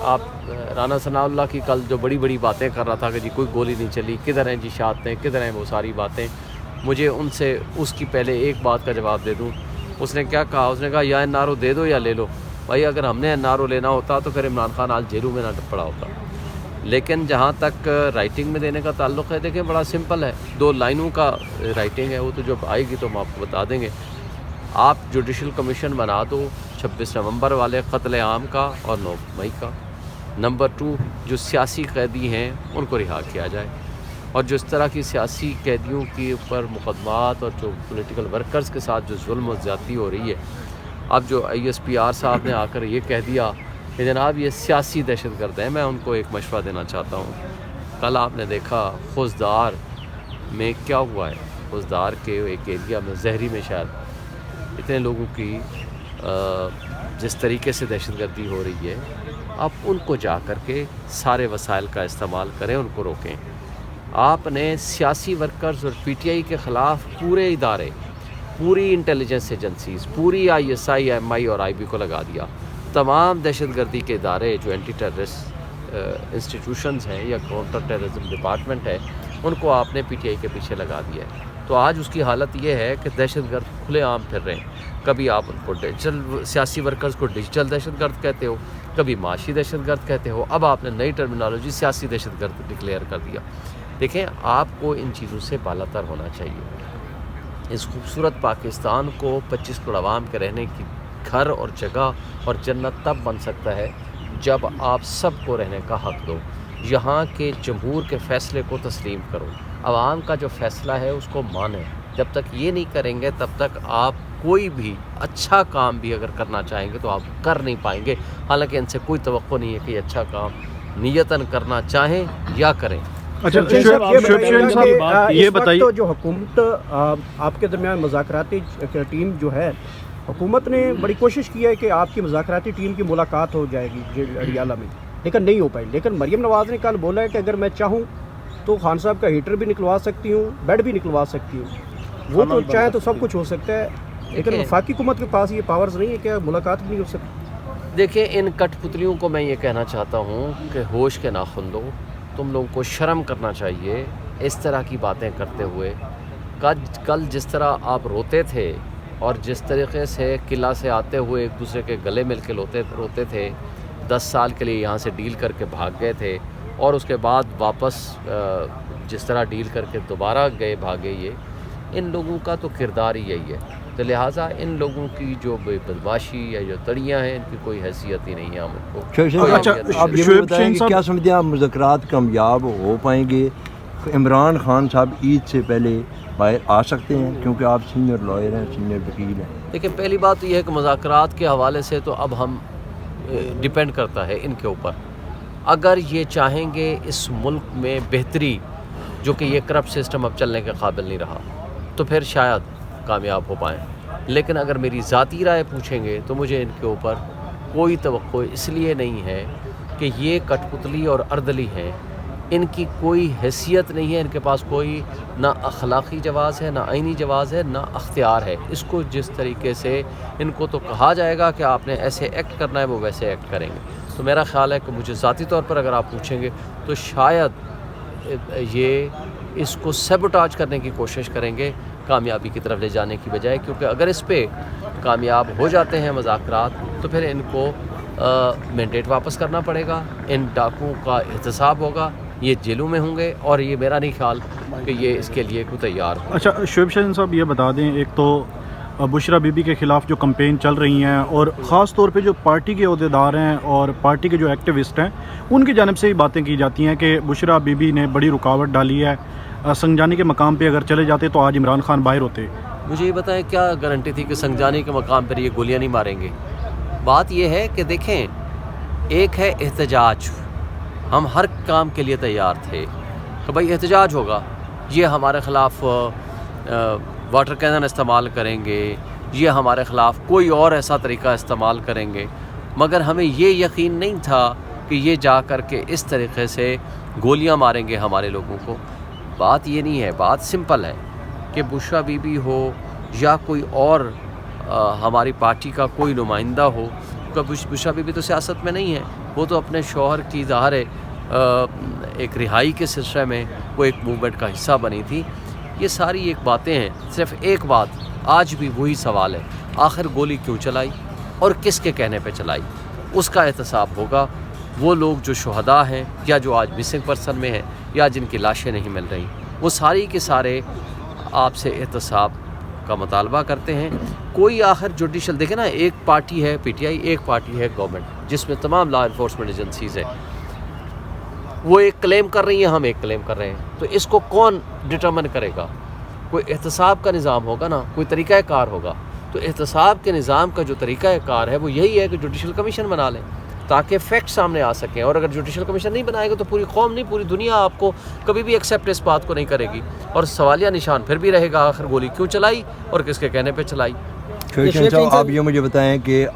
آپ رانا ثناء اللہ کی کل جو بڑی بڑی باتیں کر رہا تھا کہ جی کوئی گولی نہیں چلی، کدھر ہیں جی شہادتیں، کدھر ہیں وہ ساری باتیں، مجھے ان سے اس کی پہلے ایک بات کا جواب دے دوں. اس نے کیا کہا؟ اس نے کہا یا این آر او دے دو یا لے لو. بھائی اگر ہم نے این آر او لینا ہوتا تو پھر عمران خان آج جیلوں میں نہ پڑا ہوتا. لیکن جہاں تک رائٹنگ میں دینے کا تعلق ہے، دیکھیں بڑا سمپل ہے، 2 لائنوں کا رائٹنگ ہے، وہ تو جب آئے گی تو ہم آپ کو بتا دیں گے. آپ جوڈیشل کمیشن بنا دو 26 نومبر والے قتل عام کا اور 9 مئی کا. نمبر 2، جو سیاسی قیدی ہیں ان کو رہا کیا جائے، اور جو اس طرح کی سیاسی قیدیوں کے اوپر مقدمات اور جو پولیٹیکل ورکرز کے ساتھ جو ظلم و زیادتی ہو رہی ہے. اب جو ISPR صاحب نے آ کر یہ کہہ دیا کہ جناب یہ سیاسی دہشت گرد ہیں، میں ان کو ایک مشورہ دینا چاہتا ہوں. کل آپ نے دیکھا خوزدار میں کیا ہوا ہے. خوزدار کے ایک ایریا میں زہری میں شاید اتنے لوگوں کی جس طریقے سے دہشت گردی ہو رہی ہے، آپ ان کو جا کر کے سارے وسائل کا استعمال کریں، ان کو روکیں. آپ نے سیاسی ورکرز اور PTI کے خلاف پورے ادارے، پوری انٹیلیجنس ایجنسیز، پوری ISI MI اور IB کو لگا دیا. تمام دہشت گردی کے ادارے جو اینٹی ٹیررسٹ انسٹیٹیوشنز ہیں یا کاؤنٹر ٹیررزم ڈپارٹمنٹ ہے، ان کو آپ نے PTI کے پیچھے لگا دیا ہے. تو آج اس کی حالت یہ ہے کہ دہشت گرد کھلے عام پھر رہے ہیں. کبھی آپ ان کو ڈیجیٹل سیاسی ورکرز کو ڈیجیٹل دہشت گرد کہتے ہو، کبھی معاشی دہشت گرد کہتے ہو، اب آپ نے نئی ٹرمینالوجی سیاسی دہشت گرد ڈکلیئر کر دیا. دیکھیں آپ کو ان چیزوں سے بالاتر ہونا چاہیے. اس خوبصورت پاکستان کو 25 کروڑ عوام کے رہنے کی گھر اور جگہ اور جنت تب بن سکتا ہے جب آپ سب کو رہنے کا حق دو. یہاں کے جمہور کے فیصلے کو تسلیم کرو، عوام کا جو فیصلہ ہے اس کو مانیں. جب تک یہ نہیں کریں گے تب تک آپ کوئی بھی اچھا کام بھی اگر کرنا چاہیں گے تو آپ کر نہیں پائیں گے. حالانکہ ان سے کوئی توقع نہیں ہے کہ یہ اچھا کام نیتاً کرنا چاہیں یا کریں. اچھا یہ بتائیے، جو حکومت آپ کے درمیان مذاکراتی ٹیم جو ہے، حکومت نے بڑی کوشش کی ہے کہ آپ کی مذاکراتی ٹیم کی ملاقات ہو جائے گی اڈیالہ میں، لیکن نہیں ہو پائی. لیکن مریم نواز نے کل بولا ہے کہ اگر میں چاہوں تو خان صاحب کا ہیٹر بھی نکلوا سکتی ہوں، بیڈ بھی نکلوا سکتی ہوں. وہ تو چاہیں تو سب کچھ ہو سکتا ہے، لیکن وفاقی حکومت کے پاس یہ پاورز نہیں ہے کہ ملاقات بھی نہیں ہو سکتی. دیکھیں ان کٹ پتلیوں کو میں یہ کہنا چاہتا ہوں کہ ہوش کے ناخن دو. تم لوگوں کو شرم کرنا چاہیے اس طرح کی باتیں کرتے ہوئے. کل جس طرح آپ روتے تھے اور جس طریقے سے قلعہ سے آتے ہوئے ایک دوسرے کے گلے مل کے روتے تھے، 10 سال کے لیے یہاں سے ڈیل کر کے بھاگ گئے تھے، اور اس کے بعد واپس جس طرح ڈیل کر کے دوبارہ بھاگے، یہ ان لوگوں کا تو کردار ہی یہی ہے. تو لہٰذا ان لوگوں کی جو بدماشی یا جو تڑیاں ہیں ان کی کوئی حیثیت ہی نہیں ہے. ہم کو آپ یہ بتائیں کہ کیا سمجھتے ہیں آپ مذاکرات کامیاب ہو پائیں گے؟ عمران خان صاحب عید سے پہلے باہر آ سکتے ہیں کیونکہ آپ سینئر لائر ہیں، سینئر وکیل ہیں؟ دیکھیں پہلی بات تو یہ ہے کہ مذاکرات کے حوالے سے تو اب ہم ڈیپینڈ کرتا ہے ان کے اوپر. اگر یہ چاہیں گے اس ملک میں بہتری، جو کہ یہ کرپٹ سسٹم اب چلنے کے قابل نہیں رہا، تو پھر شاید کامیاب ہو پائیں. لیکن اگر میری ذاتی رائے پوچھیں گے تو مجھے ان کے اوپر کوئی توقع اس لیے نہیں ہے کہ یہ کٹ پتلی اور اردلی ہیں. ان کی کوئی حیثیت نہیں ہے، ان کے پاس کوئی نہ اخلاقی جواز ہے، نہ آئینی جواز ہے، نہ اختیار ہے. اس کو جس طریقے سے ان کو تو کہا جائے گا کہ آپ نے ایسے ایکٹ کرنا ہے، وہ ویسے ایکٹ کریں گے. تو میرا خیال ہے کہ مجھے ذاتی طور پر اگر آپ پوچھیں گے تو شاید یہ اس کو سیبوٹاج کرنے کی کوشش کریں گے کامیابی کی طرف لے جانے کی بجائے. کیونکہ اگر اس پہ کامیاب ہو جاتے ہیں مذاکرات تو پھر ان کو مینڈیٹ واپس کرنا پڑے گا، ان ڈاکوؤں کا احتساب ہوگا، یہ جیلوں میں ہوں گے، اور یہ میرا نہیں خیال کہ یہ اس کے لیے کوئی تیار ہو. اچھا شعیب شاہین صاحب یہ بتا دیں، ایک تو بشرا بی بی کے خلاف جو کمپین چل رہی ہیں، اور خاص طور پہ جو پارٹی کے عہدیدار ہیں اور پارٹی کے جو ایکٹیوسٹ ہیں ان کی جانب سے یہ باتیں کی جاتی ہیں کہ بشرا بی بی نے بڑی رکاوٹ ڈالی ہے، سنجانی کے مقام پہ اگر چلے جاتے تو آج عمران خان باہر ہوتے. مجھے یہ بتائیں کیا گارنٹی تھی کہ سنجانی کے مقام پر یہ گولیاں نہیں ماریں گے؟ بات یہ ہے کہ دیکھیں، ایک ہے احتجاج، ہم ہر کام کے لیے تیار تھے کہ بھائی احتجاج ہوگا، یہ ہمارے خلاف واٹر کینن استعمال کریں گے، یہ ہمارے خلاف کوئی اور ایسا طریقہ استعمال کریں گے، مگر ہمیں یہ یقین نہیں تھا کہ یہ جا کر کے اس طریقے سے گولیاں ماریں گے ہمارے لوگوں کو. بات یہ نہیں ہے، بات سمپل ہے کہ بشرا بی بی ہو یا کوئی اور ہماری پارٹی کا کوئی نمائندہ ہو، بشرا بی بی تو سیاست میں نہیں ہے، وہ تو اپنے شوہر کی ظاہر ہے ایک رہائی کے سلسلے میں وہ ایک موومنٹ کا حصہ بنی تھی. یہ ساری ایک باتیں ہیں. صرف ایک بات آج بھی وہی سوال ہے, آخر گولی کیوں چلائی اور کس کے کہنے پہ چلائی؟ اس کا احتساب ہوگا. وہ لوگ جو شہداء ہیں یا جو آج مسنگ پرسن میں ہیں یا جن کی لاشیں نہیں مل رہی, وہ ساری کے سارے آپ سے احتساب کا مطالبہ کرتے ہیں. کوئی آخر جوڈیشل دیکھیں نا, ایک پارٹی ہے پی ٹی آئی, ایک پارٹی ہے گورنمنٹ جس میں تمام لا انفورسمنٹ ایجنسیز ہیں. وہ ایک کلیم کر رہی ہیں, ہم ایک کلیم کر رہے ہیں. تو اس کو کون ڈٹرمن کرے گا؟ کوئی احتساب کا نظام ہوگا نا, کوئی طریقہ کار ہوگا. تو احتساب کے نظام کا جو طریقہ کار ہے وہ یہی ہے کہ جوڈیشل کمیشن بنا لیں تاکہ فیکٹ سامنے آ سکیں. اور اگر جوڈیشل کمیشن نہیں بنائے گا تو پوری قوم نہیں, پوری دنیا آپ کو کبھی بھی ایکسیپٹ اس بات کو نہیں کرے گی, اور سوالیہ نشان پھر بھی رہے گا آخر گولی کیوں چلائی اور کس کے کہنے پہ چلائی. شویب صاحب آپ یہ مجھے بتائیں کہ